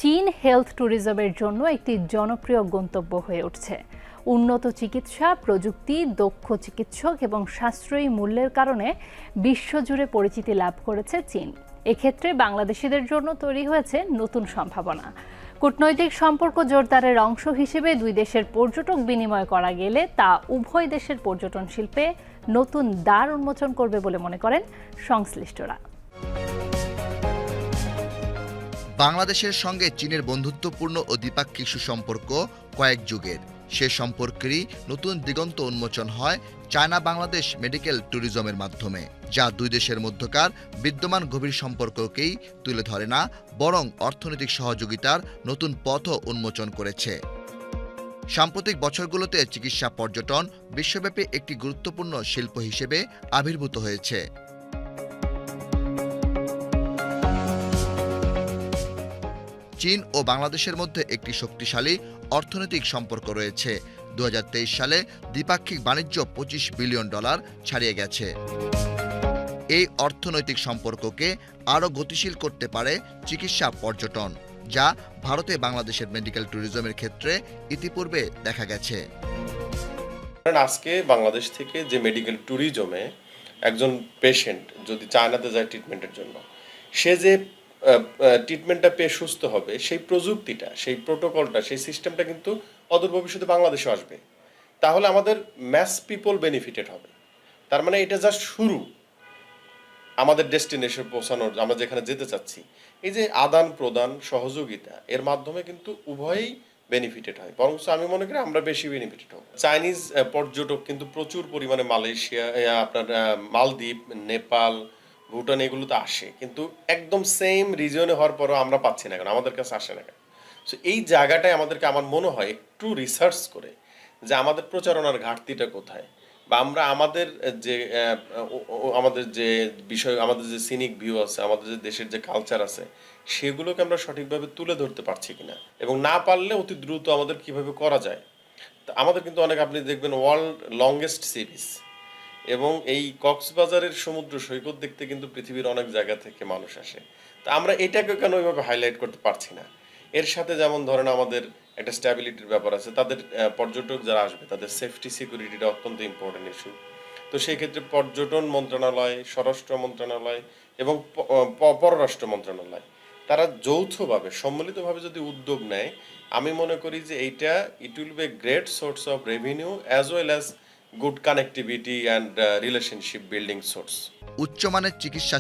চীন হেলথ ট্যুরিজমের জন্য একটি জনপ্রিয় গন্তব্য হয়ে উঠছে। উন্নত চিকিৎসা প্রযুক্তি, দক্ষ চিকিৎসক এবং সাশ্রয়ী মূল্যের কারণে বিশ্বজুড়ে পরিচিতি লাভ করেছে চীন। এক্ষেত্রে বাংলাদেশিদের জন্য তৈরি হয়েছে নতুন সম্ভাবনা। কূটনৈতিক সম্পর্ক জোরদারের অংশ হিসেবে দুই দেশের পর্যটক বিনিময় করা গেলে তা উভয় দেশের পর্যটন শিল্পে নতুন দ্বার উন্মোচন করবে বলে মনে করেন সংশ্লিষ্টরা। বাংলাদেশের সঙ্গে চীনের বন্ধুত্বপূর্ণ ও দ্বিপাক্ষিক সুসম্পর্ক কয়েক যুগের। সে সম্পর্কেরই নতুন দিগন্ত উন্মোচন হয় চায়না বাংলাদেশ মেডিকেল ট্যুরিজমের মাধ্যমে, যা দুই দেশের মধ্যকার বিদ্যমান গভীর সম্পর্ককেই তুলে ধরে না, বরং অর্থনৈতিক সহযোগিতার নতুন পথও উন্মোচন করেছে। সাম্প্রতিক বছরগুলোতে চিকিৎসা পর্যটন বিশ্বব্যাপী একটি গুরুত্বপূর্ণ শিল্প হিসেবে আবির্ভূত হয়েছে। চীন ও বাংলাদেশের মধ্যে একটি শক্তিশালী অর্থনৈতিক সম্পর্ক রয়েছে। 2023 সালে দ্বিপাক্ষিক বাণিজ্য $25 বিলিয়ন ছাড়িয়ে গেছে। এই অর্থনৈতিক সম্পর্ককে আরও গতিশীল করতে পারে চিকিৎসা পর্যটন, যা ভারতে বাংলাদেশের মেডিকেল ট্যুরিজমের ক্ষেত্রে ইতিপূর্বে দেখা গেছে। আজকে বাংলাদেশ থেকে যে মেডিকেল ট্যুরিজমে একজন পেশেন্ট যদি চায়নাতে যায় ট্রিটমেন্টের জন্য, সে যে ট্রিটমেন্টটা পেয়ে সুস্থ হবে, সেই প্রযুক্তিটা, সেই প্রোটোকলটা, সেই সিস্টেমটা কিন্তু অদূর ভবিষ্যতে বাংলাদেশে আসবে। তাহলে আমাদের ম্যাস পিপল বেনিফিটেড হবে। তার মানে এটা জাস্ট শুরু আমাদের ডেস্টিনেশন পৌঁছানোর, আমরা যেখানে যেতে চাচ্ছি। এই যে আদান প্রদান সহযোগিতা, এর মাধ্যমে কিন্তু উভয়ই বেনিফিটেড হয়, বরং আমি মনে করি আমরা বেশি বেনিফিটেড হব। চাইনিজ পর্যটক কিন্তু প্রচুর পরিমাণে মালয়েশিয়া, আপনার মালদ্বীপ, নেপাল, ভুটান এগুলোতে আসে, কিন্তু একদম সেম রিজিয়নে হওয়ার পরও আমরা পাচ্ছি না কেন, আমাদের কাছে আসে না কেন? সো এই জায়গাটায় আমাদেরকে, আমার মনে হয়, একটু রিসার্চ করে যে আমাদের প্রচারণার ঘাটতিটা কোথায়, বা আমরা আমাদের যে বিষয়, আমাদের যে সিনিক ভিউ আছে, আমাদের যে দেশের যে কালচার আছে, সেগুলোকে আমরা সঠিকভাবে তুলে ধরতে পারছি কিনা, এবং না পারলে অতি দ্রুত আমাদের কিভাবে করা যায়। তা আমাদের কিন্তু অনেক, আপনি দেখবেন ওয়ার্ল্ড লংগেস্ট সি বিচ, এবং এই কক্সবাজারের সমুদ্র সৈকত দেখতে কিন্তু পৃথিবীর অনেক জায়গা থেকে মানুষ আসে। তা আমরা এটাকে কেন ওইভাবে হাইলাইট করতে পারছি না? এর সাথে যেমন ধরেন আমাদের একটা স্ট্যাবিলিটির ব্যাপার আছে, তাদের পর্যটক যারা আসবে তাদের সেফটি সিকিউরিটিটা অত্যন্ত ইম্পর্টেন্ট ইস্যু। তো সেই ক্ষেত্রে পর্যটন মন্ত্রণালয়, স্বরাষ্ট্র মন্ত্রণালয় এবং পররাষ্ট্র মন্ত্রণালয়, তারা যৌথভাবে, সম্মিলিতভাবে যদি উদ্যোগ নেয়, আমি মনে করি যে এইটা it will B a great source of revenue as well as good connectivity and relationship building source. উচ্চমানের চিকিৎসা